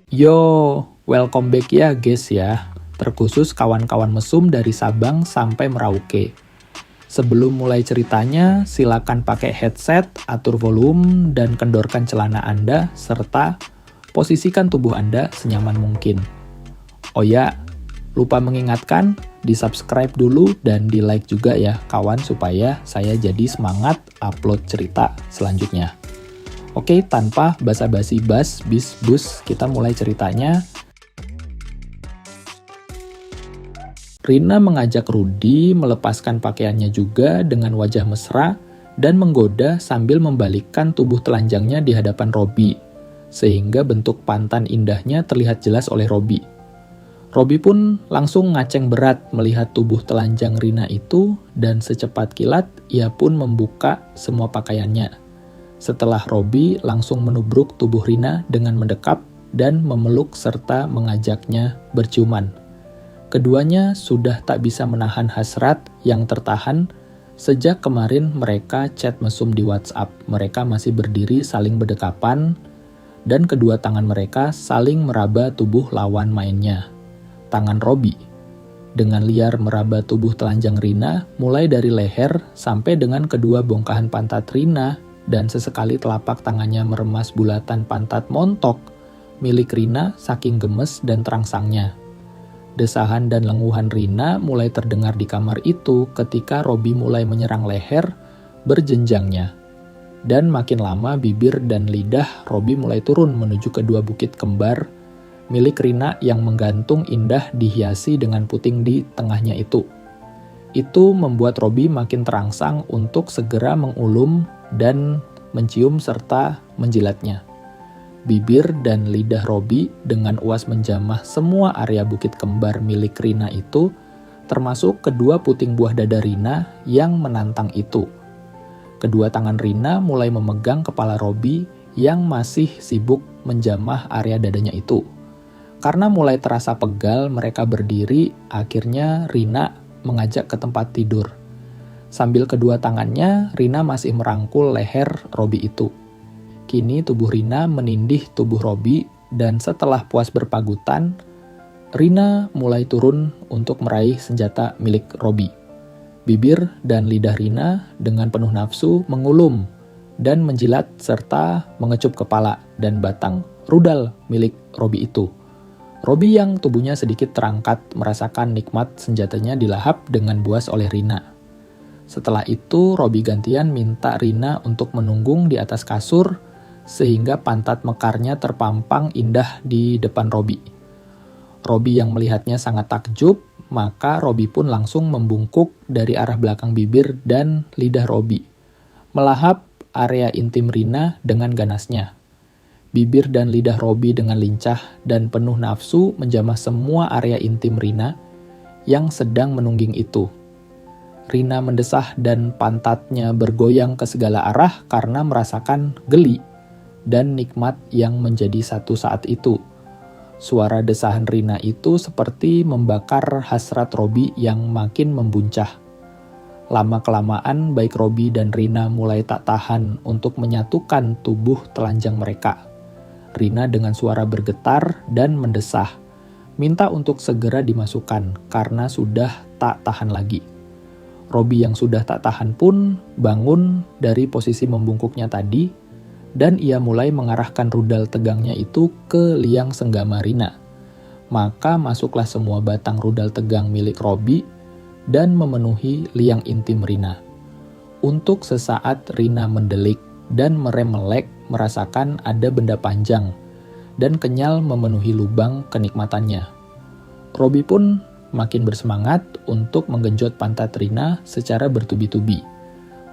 Yo, welcome back ya guys ya. Terkhusus kawan-kawan mesum dari Sabang sampai Merauke. Sebelum mulai ceritanya, silakan pakai headset, atur volume, dan kendorkan celana Anda, serta posisikan tubuh Anda senyaman mungkin. Oh ya, lupa mengingatkan, di-subscribe dulu dan di-like juga ya kawan supaya saya jadi semangat upload cerita selanjutnya. Oke, tanpa basa-basi bis-bus, kita mulai ceritanya. Rina mengajak Rudy melepaskan pakaiannya juga dengan wajah mesra dan menggoda sambil membalikkan tubuh telanjangnya di hadapan Robby, sehingga bentuk pantan indahnya terlihat jelas oleh Robby. Robby pun langsung ngaceng berat melihat tubuh telanjang Rina itu dan secepat kilat ia pun membuka semua pakaiannya. Setelah Robby langsung menubruk tubuh Rina dengan mendekap dan memeluk serta mengajaknya berciuman. Keduanya sudah tak bisa menahan hasrat yang tertahan sejak kemarin mereka chat mesum di WhatsApp. Mereka masih berdiri saling berdekapan dan kedua tangan mereka saling meraba tubuh lawan mainnya. Tangan Robby dengan liar meraba tubuh telanjang Rina mulai dari leher sampai dengan kedua bongkahan pantat Rina dan sesekali telapak tangannya meremas bulatan pantat montok milik Rina saking gemes dan terangsangnya. Desahan dan lenguhan Rina mulai terdengar di kamar itu ketika Robby mulai menyerang leher berjenjangnya. Dan makin lama bibir dan lidah Robby mulai turun menuju kedua bukit kembar milik Rina yang menggantung indah dihiasi dengan puting di tengahnya itu. Itu membuat Robby makin terangsang untuk segera mengulum dan mencium serta menjilatnya. Bibir dan lidah Robby dengan uas menjamah semua area bukit kembar milik Rina itu, termasuk kedua puting buah dada Rina yang menantang itu. Kedua tangan Rina mulai memegang kepala Robby yang masih sibuk menjamah area dadanya itu. Karena mulai terasa pegal, mereka berdiri, akhirnya Rina mengajak ke tempat tidur. Sambil kedua tangannya, Rina masih merangkul leher Robby itu. Kini tubuh Rina menindih tubuh Robby dan setelah puas berpagutan, Rina mulai turun untuk meraih senjata milik Robby. Bibir dan lidah Rina dengan penuh nafsu mengulum dan menjilat serta mengecup kepala dan batang rudal milik Robby itu. Robby yang tubuhnya sedikit terangkat merasakan nikmat senjatanya dilahap dengan buas oleh Rina. Setelah itu, Robby gantian minta Rina untuk menunggung di atas kasur sehingga pantat mekarnya terpampang indah di depan Robby. Robby yang melihatnya sangat takjub, maka Robby pun langsung membungkuk dari arah belakang bibir dan lidah Robby, melahap area intim Rina dengan ganasnya. Bibir dan lidah Robby dengan lincah dan penuh nafsu menjamah semua area intim Rina yang sedang menungging itu. Rina mendesah dan pantatnya bergoyang ke segala arah karena merasakan geli dan nikmat yang menjadi satu saat itu. Suara desahan Rina itu seperti membakar hasrat Robby yang makin membuncah. Lama-kelamaan baik Robby dan Rina mulai tak tahan untuk menyatukan tubuh telanjang mereka. Rina dengan suara bergetar dan mendesah, minta untuk segera dimasukkan karena sudah tak tahan lagi. Robby yang sudah tak tahan pun bangun dari posisi membungkuknya tadi, dan ia mulai mengarahkan rudal tegangnya itu ke liang senggama Rina. Maka masuklah semua batang rudal tegang milik Robby dan memenuhi liang intim Rina. Untuk sesaat Rina mendelik dan merem-melek merasakan ada benda panjang dan kenyal memenuhi lubang kenikmatannya. Robby pun makin bersemangat untuk menggenjot pantat Rina secara bertubi-tubi.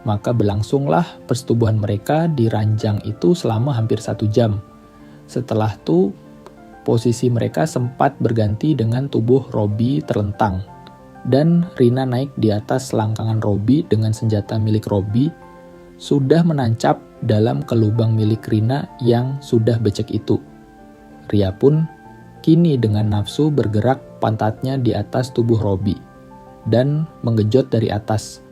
Maka berlangsunglah persetubuhan mereka di ranjang itu selama hampir 1 jam. Setelah itu, posisi mereka sempat berganti dengan tubuh Robby terlentang. Dan Rina naik di atas selangkangan Robby dengan senjata milik Robby sudah menancap dalam kelubang milik Rina yang sudah becek itu. Ria pun kini dengan nafsu bergerak pantatnya di atas tubuh Robby dan menggenjot dari atas.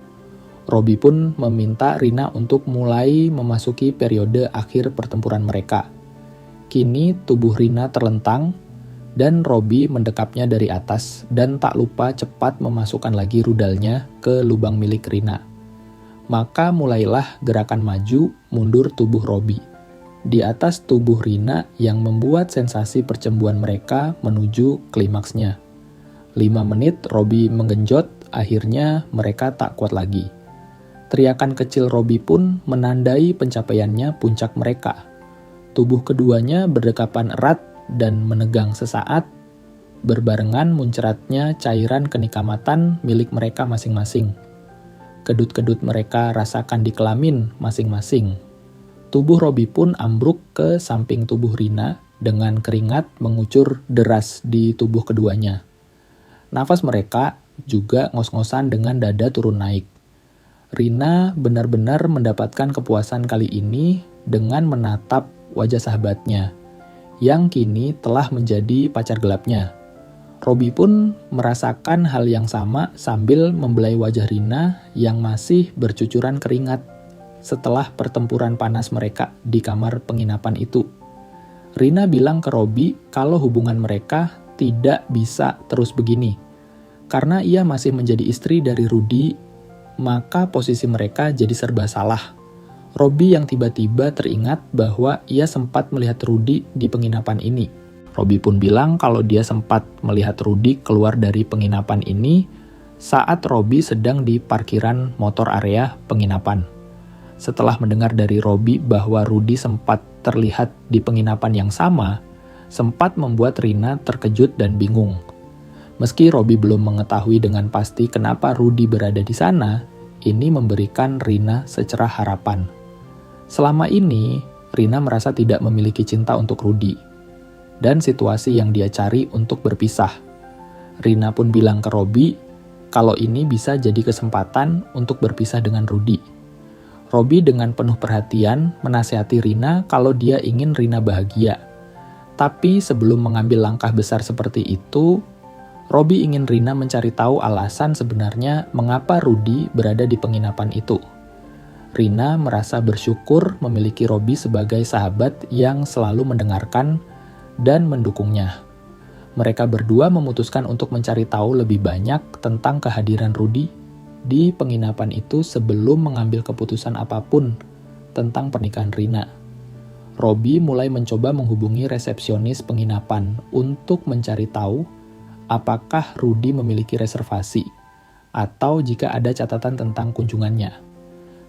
Robby pun meminta Rina untuk mulai memasuki periode akhir pertempuran mereka. Kini tubuh Rina terlentang dan Robi mendekapnya dari atas dan tak lupa cepat memasukkan lagi rudalnya ke lubang milik Rina. Maka mulailah gerakan maju mundur tubuh Robi di atas tubuh Rina yang membuat sensasi percemburuan mereka menuju klimaksnya. 5 menit Robi menggenjot, akhirnya mereka tak kuat lagi. Teriakan kecil Robi pun menandai pencapaiannya puncak mereka. Tubuh keduanya berdekapan erat dan menegang sesaat, berbarengan muncratnya cairan kenikmatan milik mereka masing-masing. Kedut-kedut mereka rasakan di kelamin masing-masing. Tubuh Robi pun ambruk ke samping tubuh Rina dengan keringat mengucur deras di tubuh keduanya. Nafas mereka juga ngos-ngosan dengan dada turun naik. Rina benar-benar mendapatkan kepuasan kali ini dengan menatap wajah sahabatnya, yang kini telah menjadi pacar gelapnya. Robi pun merasakan hal yang sama sambil membelai wajah Rina yang masih bercucuran keringat setelah pertempuran panas mereka di kamar penginapan itu. Rina bilang ke Robi kalau hubungan mereka tidak bisa terus begini. Karena ia masih menjadi istri dari Rudy, maka posisi mereka jadi serba salah. Robi yang tiba-tiba teringat bahwa ia sempat melihat Rudy di penginapan ini. Robi pun bilang kalau dia sempat melihat Rudy keluar dari penginapan ini saat Robi sedang di parkiran motor area penginapan. Setelah mendengar dari Robi bahwa Rudy sempat terlihat di penginapan yang sama, sempat membuat Rina terkejut dan bingung. Meski Robi belum mengetahui dengan pasti kenapa Rudy berada di sana, ini memberikan Rina secerah harapan. Selama ini, Rina merasa tidak memiliki cinta untuk Rudy, dan situasi yang dia cari untuk berpisah. Rina pun bilang ke Robi kalau ini bisa jadi kesempatan untuk berpisah dengan Rudy. Robi dengan penuh perhatian menasihati Rina kalau dia ingin Rina bahagia. Tapi sebelum mengambil langkah besar seperti itu, Robi ingin Rina mencari tahu alasan sebenarnya mengapa Rudy berada di penginapan itu. Rina merasa bersyukur memiliki Robi sebagai sahabat yang selalu mendengarkan dan mendukungnya. Mereka berdua memutuskan untuk mencari tahu lebih banyak tentang kehadiran Rudy di penginapan itu sebelum mengambil keputusan apapun tentang pernikahan Rina. Robi mulai mencoba menghubungi resepsionis penginapan untuk mencari tahu apakah Rudy memiliki reservasi atau jika ada catatan tentang kunjungannya.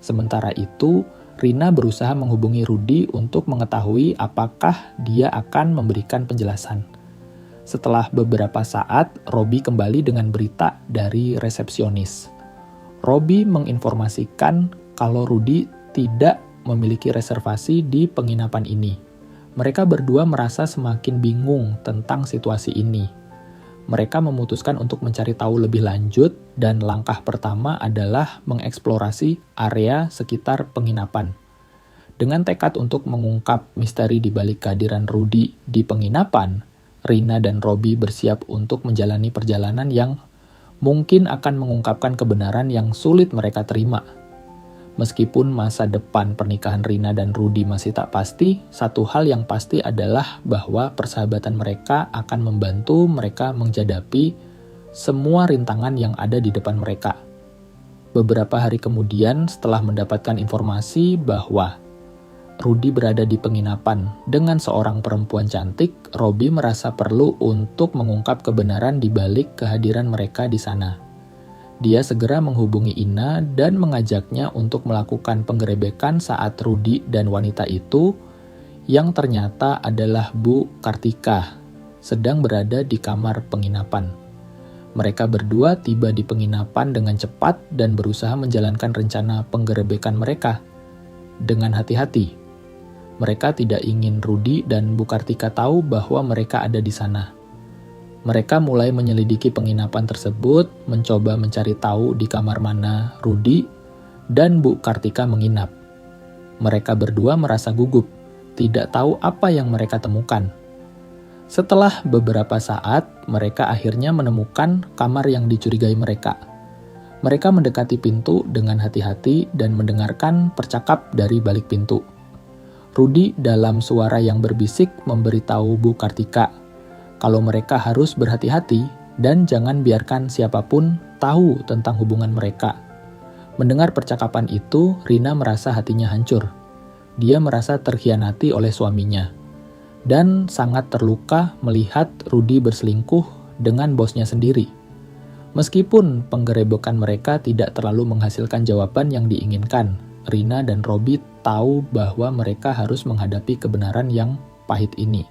Sementara itu, Rina berusaha menghubungi Rudy untuk mengetahui apakah dia akan memberikan penjelasan. Setelah beberapa saat, Robi kembali dengan berita dari resepsionis. Robi menginformasikan kalau Rudy tidak memiliki reservasi di penginapan ini. Mereka berdua merasa semakin bingung tentang situasi ini. Mereka memutuskan untuk mencari tahu lebih lanjut dan langkah pertama adalah mengeksplorasi area sekitar penginapan. Dengan tekad untuk mengungkap misteri di balik kehadiran Rudy di penginapan, Rina dan Robi bersiap untuk menjalani perjalanan yang mungkin akan mengungkapkan kebenaran yang sulit mereka terima. Meskipun masa depan pernikahan Rina dan Rudy masih tak pasti, satu hal yang pasti adalah bahwa persahabatan mereka akan membantu mereka menghadapi semua rintangan yang ada di depan mereka. Beberapa hari kemudian, setelah mendapatkan informasi bahwa Rudy berada di penginapan dengan seorang perempuan cantik, Robi merasa perlu untuk mengungkap kebenaran di balik kehadiran mereka di sana. Dia segera menghubungi Ina dan mengajaknya untuk melakukan penggerebekan saat Rudy dan wanita itu, yang ternyata adalah Bu Kartika, sedang berada di kamar penginapan. Mereka berdua tiba di penginapan dengan cepat dan berusaha menjalankan rencana penggerebekan mereka dengan hati-hati. Mereka tidak ingin Rudy dan Bu Kartika tahu bahwa mereka ada di sana. Mereka mulai menyelidiki penginapan tersebut, mencoba mencari tahu di kamar mana Rudy dan Bu Kartika menginap. Mereka berdua merasa gugup, tidak tahu apa yang mereka temukan. Setelah beberapa saat, mereka akhirnya menemukan kamar yang dicurigai mereka. Mereka mendekati pintu dengan hati-hati dan mendengarkan percakap dari balik pintu. Rudi dalam suara yang berbisik memberitahu Bu Kartika kalau mereka harus berhati-hati dan jangan biarkan siapapun tahu tentang hubungan mereka. Mendengar percakapan itu, Rina merasa hatinya hancur. Dia merasa terkhianati oleh suaminya dan sangat terluka melihat Rudi berselingkuh dengan bosnya sendiri. Meskipun penggerebekan mereka tidak terlalu menghasilkan jawaban yang diinginkan, Rina dan Robi tahu bahwa mereka harus menghadapi kebenaran yang pahit ini.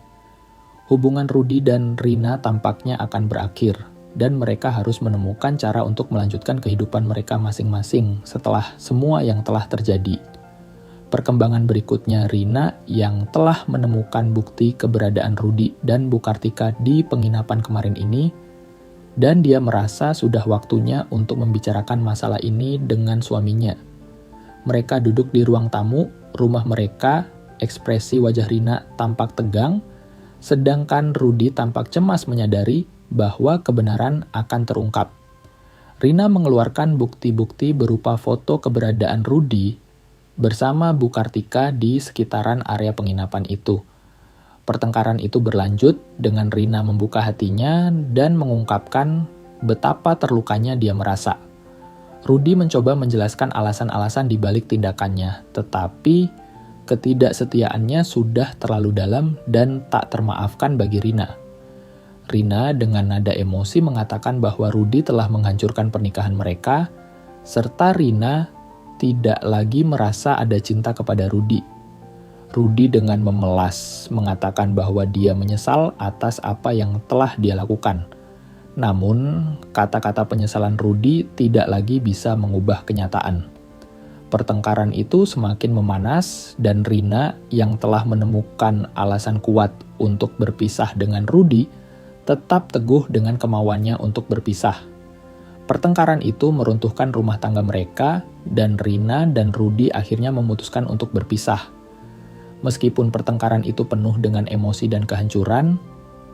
Hubungan Rudi dan Rina tampaknya akan berakhir, dan mereka harus menemukan cara untuk melanjutkan kehidupan mereka masing-masing setelah semua yang telah terjadi. Perkembangan berikutnya, Rina yang telah menemukan bukti keberadaan Rudi dan Bu Kartika di penginapan kemarin ini, dan dia merasa sudah waktunya untuk membicarakan masalah ini dengan suaminya. Mereka duduk di ruang tamu, rumah mereka, ekspresi wajah Rina tampak tegang, sedangkan Rudi tampak cemas menyadari bahwa kebenaran akan terungkap. Rina mengeluarkan bukti-bukti berupa foto keberadaan Rudi bersama Bu Kartika di sekitaran area penginapan itu. Pertengkaran itu berlanjut dengan Rina membuka hatinya dan mengungkapkan betapa terlukanya dia merasa. Rudi mencoba menjelaskan alasan-alasan di balik tindakannya, tetapi ketidaksetiaannya sudah terlalu dalam dan tak termaafkan bagi Rina. Rina dengan nada emosi mengatakan bahwa Rudi telah menghancurkan pernikahan mereka, serta Rina tidak lagi merasa ada cinta kepada Rudi. Rudi dengan memelas mengatakan bahwa dia menyesal atas apa yang telah dia lakukan. Namun, kata-kata penyesalan Rudi tidak lagi bisa mengubah kenyataan. Pertengkaran itu semakin memanas dan Rina yang telah menemukan alasan kuat untuk berpisah dengan Rudi tetap teguh dengan kemauannya untuk berpisah. Pertengkaran itu meruntuhkan rumah tangga mereka dan Rina dan Rudi akhirnya memutuskan untuk berpisah. Meskipun pertengkaran itu penuh dengan emosi dan kehancuran,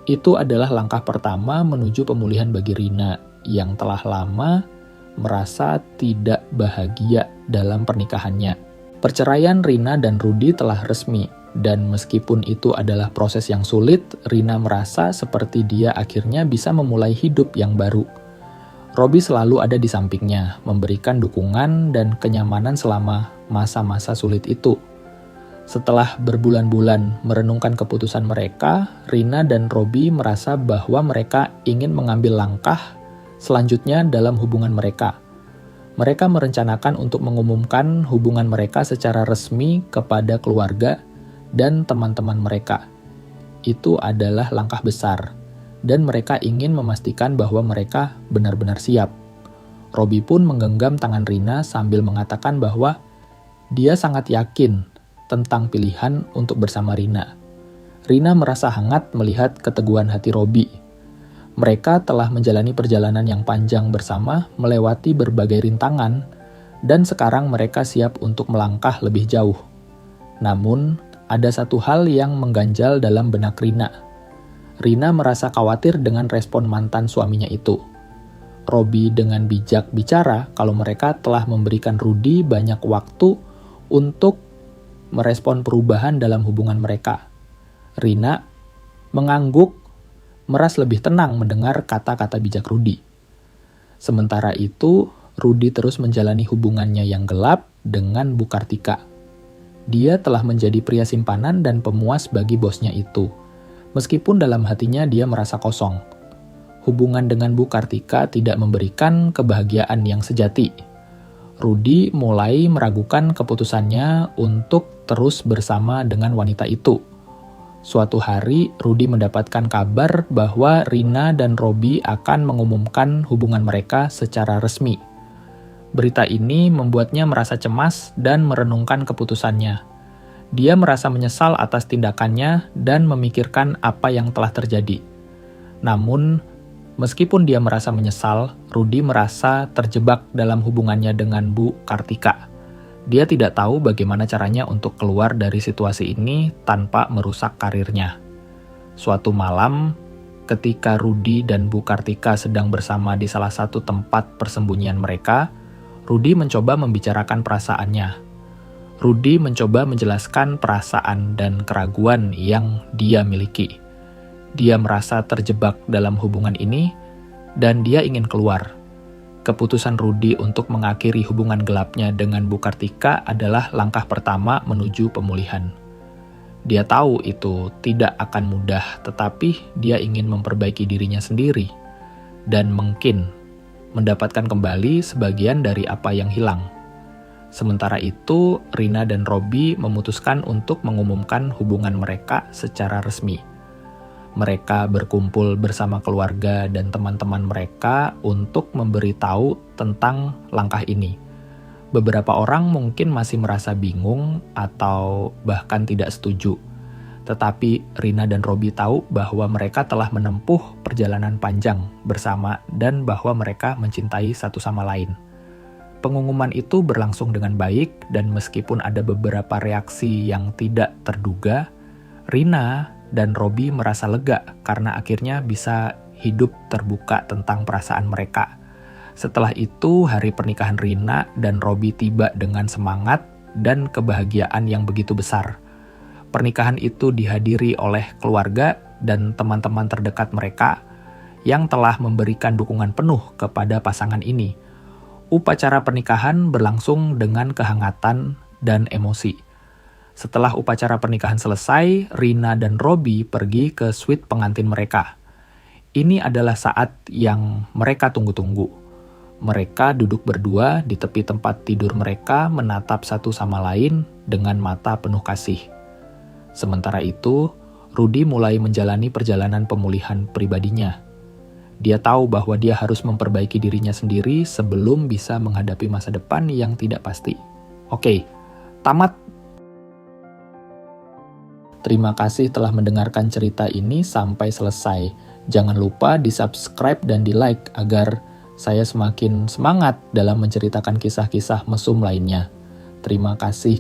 itu adalah langkah pertama menuju pemulihan bagi Rina yang telah lama merasa tidak bahagia dalam pernikahannya. Perceraian Rina dan Rudi telah resmi, dan meskipun itu adalah proses yang sulit, Rina merasa seperti dia akhirnya bisa memulai hidup yang baru. Robi selalu ada di sampingnya, memberikan dukungan dan kenyamanan selama masa-masa sulit itu. Setelah berbulan-bulan merenungkan keputusan mereka, Rina dan Robi merasa bahwa mereka ingin mengambil langkah selanjutnya dalam hubungan mereka. Mereka merencanakan untuk mengumumkan hubungan mereka secara resmi kepada keluarga dan teman-teman mereka. Itu adalah langkah besar, dan mereka ingin memastikan bahwa mereka benar-benar siap. Robi pun menggenggam tangan Rina sambil mengatakan bahwa dia sangat yakin tentang pilihan untuk bersama Rina. Rina merasa hangat melihat keteguhan hati Robi. Mereka telah menjalani perjalanan yang panjang bersama, melewati berbagai rintangan, dan sekarang mereka siap untuk melangkah lebih jauh. Namun, ada satu hal yang mengganjal dalam benak Rina. Rina merasa khawatir dengan respon mantan suaminya itu. Robi dengan bijak bicara kalau mereka telah memberikan Rudi banyak waktu untuk merespon perubahan dalam hubungan mereka. Rina mengangguk, meras lebih tenang mendengar kata-kata bijak Rudi. Sementara itu, Rudi terus menjalani hubungannya yang gelap dengan Bu Kartika. Dia telah menjadi pria simpanan dan pemuas bagi bosnya itu. Meskipun dalam hatinya dia merasa kosong. Hubungan dengan Bu Kartika tidak memberikan kebahagiaan yang sejati. Rudi mulai meragukan keputusannya untuk terus bersama dengan wanita itu. Suatu hari, Rudi mendapatkan kabar bahwa Rina dan Robi akan mengumumkan hubungan mereka secara resmi. Berita ini membuatnya merasa cemas dan merenungkan keputusannya. Dia merasa menyesal atas tindakannya dan memikirkan apa yang telah terjadi. Namun, meskipun dia merasa menyesal, Rudi merasa terjebak dalam hubungannya dengan Bu Kartika. Dia tidak tahu bagaimana caranya untuk keluar dari situasi ini tanpa merusak karirnya. Suatu malam, ketika Rudi dan Bu Kartika sedang bersama di salah satu tempat persembunyian mereka, Rudi mencoba membicarakan perasaannya. Rudy mencoba menjelaskan perasaan dan keraguan yang dia miliki. Dia merasa terjebak dalam hubungan ini, dan dia ingin keluar. Keputusan Rudy untuk mengakhiri hubungan gelapnya dengan Bu Kartika adalah langkah pertama menuju pemulihan. Dia tahu itu tidak akan mudah, tetapi dia ingin memperbaiki dirinya sendiri, dan mungkin mendapatkan kembali sebagian dari apa yang hilang. Sementara itu, Rina dan Robby memutuskan untuk mengumumkan hubungan mereka secara resmi. Mereka berkumpul bersama keluarga dan teman-teman mereka untuk memberitahu tentang langkah ini. Beberapa orang mungkin masih merasa bingung atau bahkan tidak setuju. Tetapi Rina dan Robby tahu bahwa mereka telah menempuh perjalanan panjang bersama dan bahwa mereka mencintai satu sama lain. Pengumuman itu berlangsung dengan baik, dan meskipun ada beberapa reaksi yang tidak terduga, Rina dan Robby merasa lega karena akhirnya bisa hidup terbuka tentang perasaan mereka. Setelah itu, hari pernikahan Rina dan Robby tiba dengan semangat dan kebahagiaan yang begitu besar. Pernikahan itu dihadiri oleh keluarga dan teman-teman terdekat mereka yang telah memberikan dukungan penuh kepada pasangan ini. Upacara pernikahan berlangsung dengan kehangatan dan emosi. Setelah upacara pernikahan selesai, Rina dan Robby pergi ke suite pengantin mereka. Ini adalah saat yang mereka tunggu-tunggu. Mereka duduk berdua di tepi tempat tidur mereka, menatap satu sama lain dengan mata penuh kasih. Sementara itu, Rudy mulai menjalani perjalanan pemulihan pribadinya. Dia tahu bahwa dia harus memperbaiki dirinya sendiri sebelum bisa menghadapi masa depan yang tidak pasti. Oke, tamat. Terima kasih telah mendengarkan cerita ini sampai selesai. Jangan lupa di-subscribe dan di-like agar saya semakin semangat dalam menceritakan kisah-kisah mesum lainnya. Terima kasih.